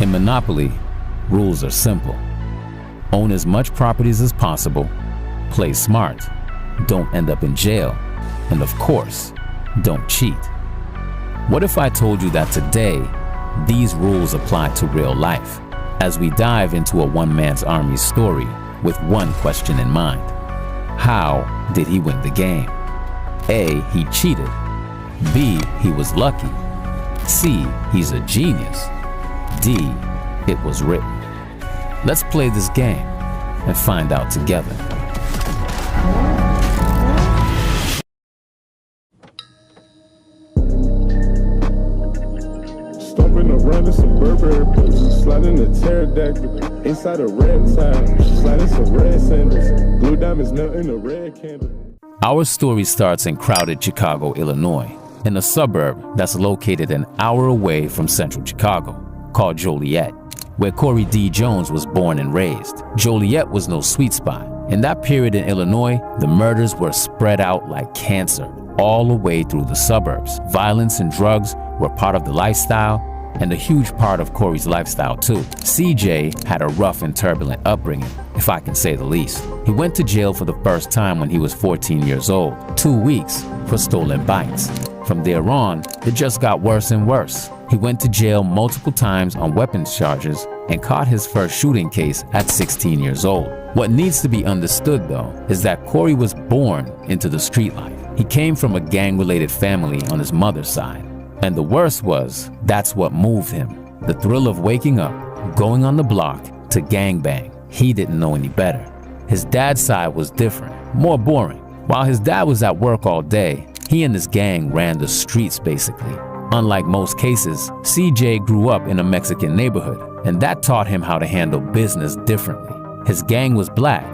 In Monopoly, rules are simple. Own as much properties as possible, play smart, don't end up in jail, and of course, don't cheat. What if I told you that today, these rules apply to real life, as we dive into a one-man's army story with one question in mind? How did he win the game? A, he cheated. B, he was lucky. C, he's a genius. D, it was written. Let's play this game and find out together. Stomping around in some Burberry boots, sliding a pterodactyl inside a red tie, sliding some red sandals, blue diamonds melting a red candle. Our story starts in crowded Chicago, Illinois, in a suburb that's located an hour away from central Chicago, called Joliet, where Corey D. Jones was born and raised. Joliet was no sweet spot. In that period in Illinois, the murders were spread out like cancer all the way through the suburbs. Violence and drugs were part of the lifestyle, and a huge part of Corey's lifestyle too. CJ had a rough and turbulent upbringing, if I can say the least. He went to jail for the first time when he was 14 years old, 2 weeks for stolen bikes. From there on, it just got worse and worse. He went to jail multiple times on weapons charges and caught his first shooting case at 16 years old. What needs to be understood though is that Corey was born into the street life. He came from a gang-related family on his mother's side. And the worst was, that's what moved him. The thrill of waking up, going on the block, to gangbang. He didn't know any better. His dad's side was different, more boring. While his dad was at work all day, he and his gang ran the streets basically. Unlike most cases, CJ grew up in a Mexican neighborhood, and that taught him how to handle business differently. His gang was black,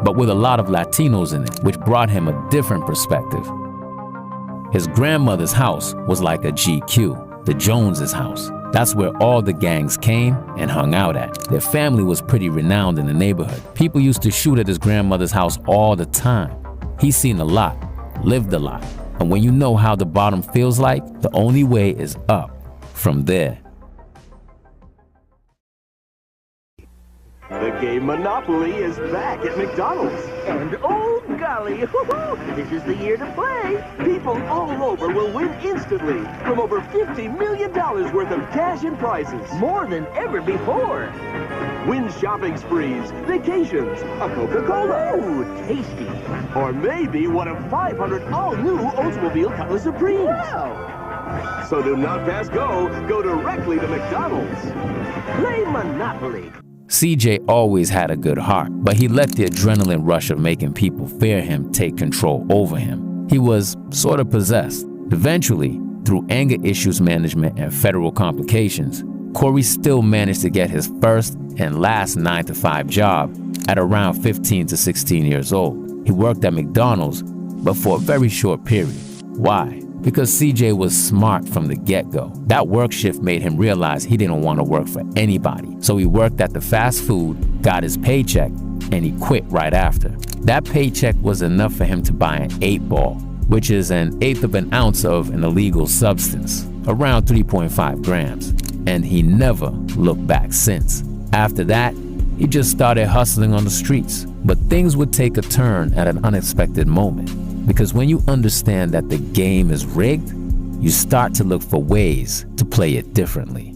but with a lot of Latinos in it, which brought him a different perspective. His grandmother's house was like a GQ, the Joneses' house. That's where all the gangs came and hung out at. Their family was pretty renowned in the neighborhood. People used to shoot at his grandmother's house all the time. He's seen a lot, lived a lot. And when you know how the bottom feels like, the only way is up from there. The game Monopoly is back at McDonald's. And oh golly, this is the year to play. People all over will win instantly from over $50 million worth of cash and prizes. More than ever before. Win shopping sprees, vacations, a Coca-Cola. Oh, tasty. Or maybe one of 500 all-new Oldsmobile Cutlass Supremes. Wow. So do not pass go. Go directly to McDonald's. Play Monopoly. CJ always had a good heart, but he let the adrenaline rush of making people fear him take control over him. He was sort of possessed. Eventually, through anger issues management and federal complications, Corey still managed to get his first and last 9-to-5 job at around 15 to 16 years old. He worked at McDonald's, but for a very short period. Why? Because CJ was smart from the get-go. That work shift made him realize he didn't want to work for anybody. So he worked at the fast food, got his paycheck, and he quit right after. That paycheck was enough for him to buy an 8-ball, which is 1/8 of an ounce of an illegal substance, around 3.5 grams. And he never looked back since. After that, he just started hustling on the streets. But things would take a turn at an unexpected moment. Because when you understand that the game is rigged, you start to look for ways to play it differently.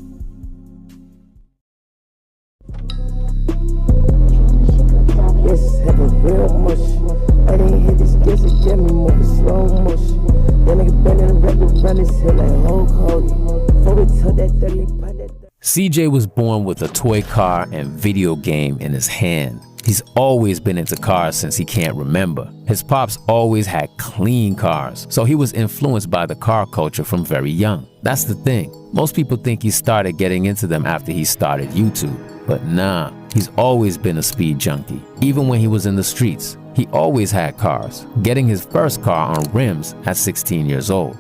Yes, have a real mush. I didn't hit this guess it get me moving slow mush. That nigga been in the record run his head like Hulk Hogan. Before we took that 30 by that. CJ was born with a toy car and video game in his hand. He's always been into cars since he can't remember. His pops always had clean cars, so he was influenced by the car culture from very young. That's the thing. Most people think he started getting into them after he started YouTube. But nah, he's always been a speed junkie. Even when he was in the streets, he always had cars, getting his first car on rims at 16 years old.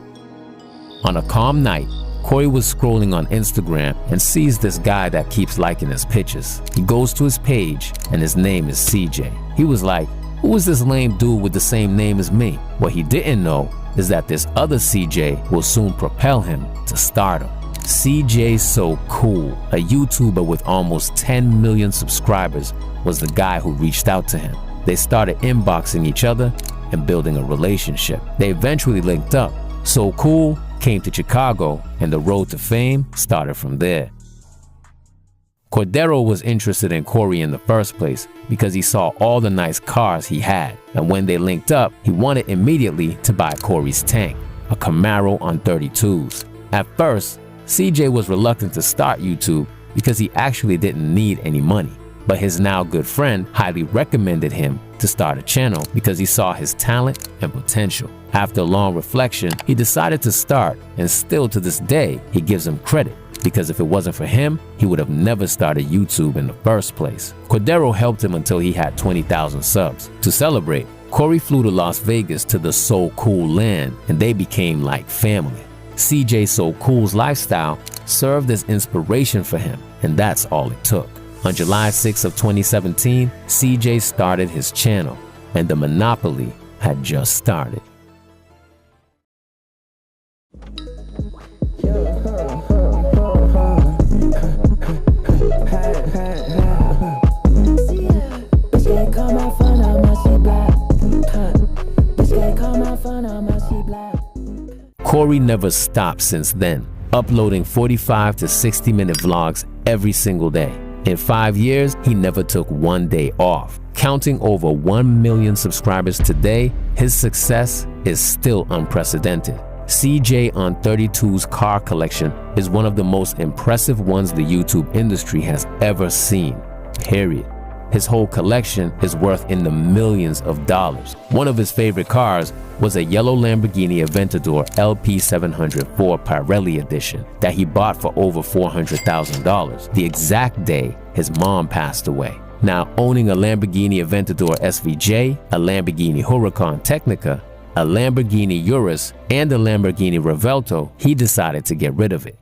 On a calm night, Corey was scrolling on Instagram and sees this guy that keeps liking his pictures. He goes to his page and his name is CJ. He was like, who is this lame dude with the same name as me? What he didn't know is that this other CJ will soon propel him to stardom. Cjsocool, a YouTuber with almost 10 million subscribers, was the guy who reached out to him. They started inboxing each other and building a relationship. They eventually linked up. Cjsocool came to Chicago, and the road to fame started from there. Cordero was interested in Corey in the first place because he saw all the nice cars he had, and when they linked up, he wanted immediately to buy Corey's tank, a Camaro on 32s. At first, CJ was reluctant to start YouTube because he actually didn't need any money, but his now good friend highly recommended him to start a channel because he saw his talent and potential. After long reflection, he decided to start, and still to this day, he gives him credit, because if it wasn't for him, he would have never started YouTube in the first place. Cordero helped him until he had 20,000 subs. To celebrate, Corey flew to Las Vegas to the Cjsocool land, and they became like family. Cjsocool's lifestyle served as inspiration for him, and that's all it took. On July 6 of 2017, CJ started his channel, and the monopoly had just started. Corey never stopped since then, uploading 45 to 60-minute vlogs every single day. In 5 years, he never took one day off. Counting over 1 million subscribers today, his success is still unprecedented. CJ on 32's car collection is one of the most impressive ones the YouTube industry has ever seen, period. His whole collection is worth in the millions of dollars. One of his favorite cars was a yellow Lamborghini Aventador LP704 Pirelli edition that he bought for over $400,000, the exact day his mom passed away. Now, owning a Lamborghini Aventador SVJ, a Lamborghini Huracan Technica, a Lamborghini Urus, and a Lamborghini Revuelto, he decided to get rid of it.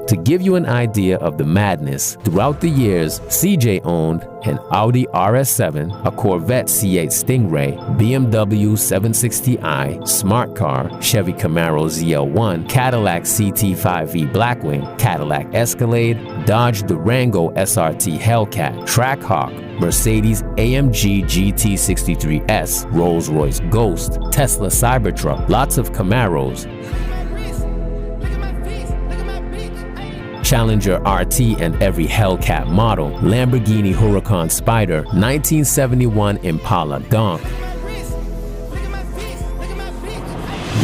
To give you an idea of the madness, throughout the years, CJ owned an Audi RS7, a Corvette C8 Stingray, BMW 760i, Smart Car, Chevy Camaro ZL1, Cadillac CT5V Blackwing, Cadillac Escalade, Dodge Durango SRT Hellcat, Trackhawk, Mercedes AMG GT63S, Rolls-Royce Ghost, Tesla Cybertruck, lots of Camaros, Challenger RT and every Hellcat model, Lamborghini Huracan Spider, 1971 Impala Donk,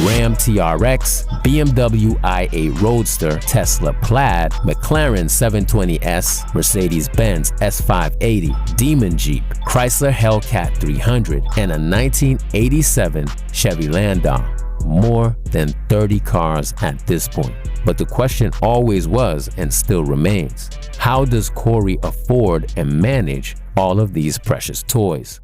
Ram TRX, BMW i8 Roadster, Tesla Plaid, McLaren 720S, Mercedes-Benz S580, Demon Jeep, Chrysler Hellcat 300, and a 1987 Chevy Landau. More than 30 cars at this point. But the question always was, and still remains, how does Corey afford and manage all of these precious toys?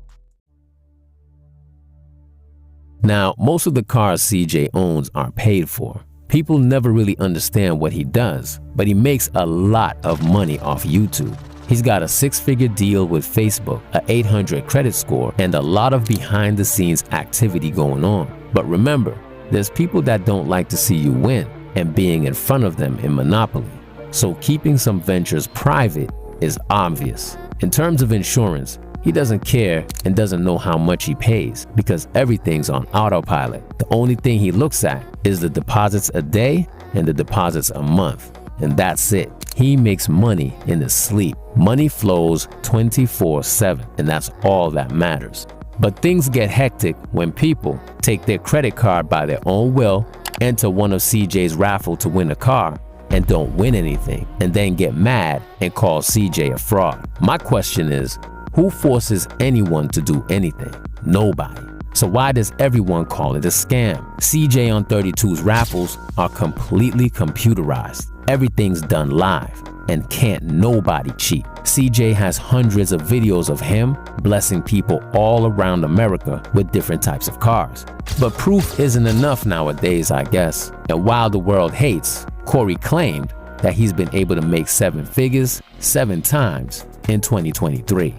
Now, most of the cars CJ owns are paid for. People never really understand what he does, but he makes a lot of money off YouTube. He's got a 6-figure deal with Facebook, a 800 credit score, and a lot of behind-the-scenes activity going on. But remember, there's people that don't like to see you win and being in front of them in Monopoly. So keeping some ventures private is obvious. In terms of insurance, he doesn't care and doesn't know how much he pays because everything's on autopilot. The only thing he looks at is the deposits a day and the deposits a month, and that's it. He makes money in his sleep. Money flows 24/7, and that's all that matters. But things get hectic when people take their credit card by their own will, enter one of CJ's raffle to win a car, and don't win anything, and then get mad and call CJ a fraud. My question is, who forces anyone to do anything? Nobody. So why does everyone call it a scam? CJ on 32's raffles are completely computerized. Everything's done live, and can't nobody cheat. CJ has hundreds of videos of him blessing people all around America with different types of cars. But proof isn't enough nowadays, I guess. And while the world hates, Corey claimed that he's been able to make 7 figures 7 times in 2023.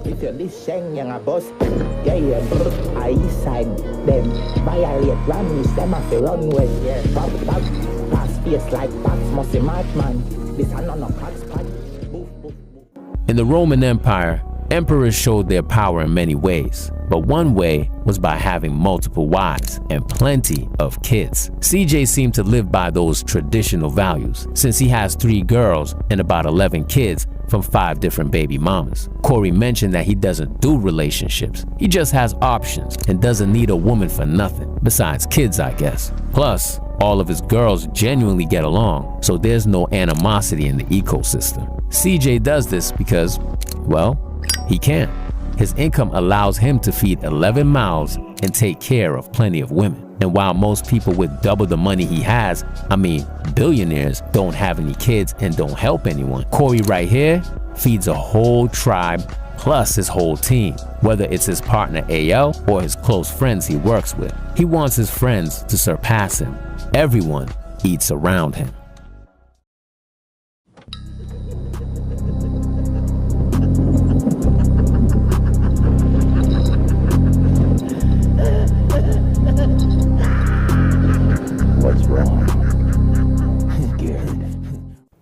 If you this Sheng Yang a bus. Yeah, yeah, I east side them. Violate Grammys, them have to run with. Yeah, pop, pass face like Pax, must be madman. This are none of Pax, Pax. In the Roman Empire, emperors showed their power in many ways, but one way was by having multiple wives and plenty of kids. CJ seemed to live by those traditional values, since he has 3 girls and about 11 kids from 5 different baby mamas. Corey mentioned that he doesn't do relationships. He just has options and doesn't need a woman for nothing, besides kids, I guess. Plus, all of his girls genuinely get along, so there's no animosity in the ecosystem. CJ does this because, well, he can. His income allows him to feed 11 mouths and take care of plenty of women. And while most people with double the money he has, I mean billionaires, don't have any kids and don't help anyone, Corey right here feeds a whole tribe plus his whole team, whether it's his partner AL or his close friends he works with. He wants his friends to surpass him. Everyone eats around him.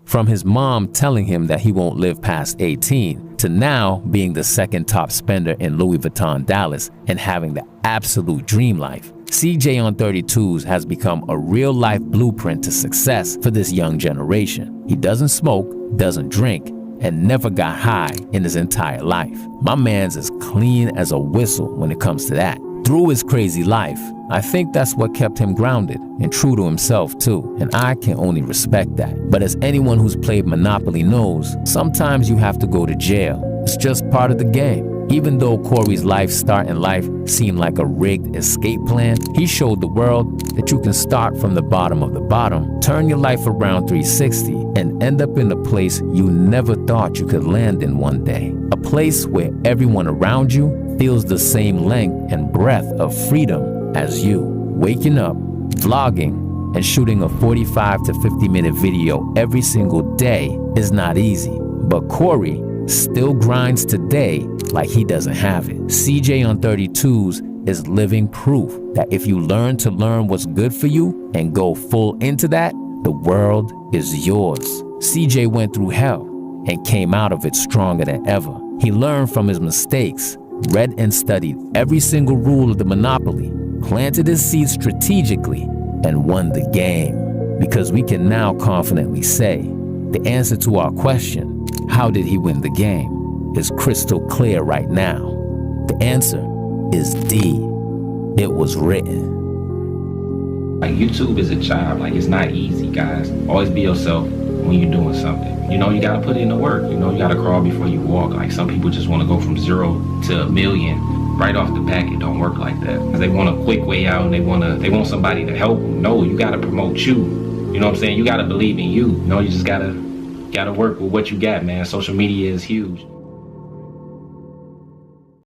From his mom telling him that he won't live past 18 to now being the second top spender in Louis Vuitton Dallas and having the absolute dream life, CJ on 32s has become a real-life blueprint to success for this young generation. He doesn't smoke, doesn't drink, and never got high in his entire life. My man's as clean as a whistle when it comes to that. Through his crazy life, I think that's what kept him grounded and true to himself too, and I can only respect that. But as anyone who's played Monopoly knows, sometimes you have to go to jail. It's just part of the game. Even though Corey's life start in life seemed like a rigged escape plan, he showed the world that you can start from the bottom of the bottom, turn your life around 360, and end up in a place you never thought you could land in one day. A place where everyone around you feels the same length and breadth of freedom as you. Waking up, vlogging, and shooting a 45 to 50-minute video every single day is not easy, but Corey still grinds today like he doesn't have it. CJ on 32s is living proof that if you learn to learn what's good for you and go full into that, the world is yours. CJ went through hell and came out of it stronger than ever. He learned from his mistakes, read and studied every single rule of the Monopoly, planted his seeds strategically, and won the game. Because we can now confidently say the answer to our question, how did he win the game, is crystal clear right now. The answer is D. It was written. Like, YouTube is a job. Like, it's not easy, guys. Always be yourself when you're doing something. You know, you gotta put in the work. You know, you gotta crawl before you walk. Like, some people just want to go from 0 to a million right off the back. It don't work like that. Cause they want a quick way out, and they want somebody to help them. No, you gotta promote you. You know what I'm saying? You gotta believe in you. You know, you just gotta work with what you got, man. Social media is huge.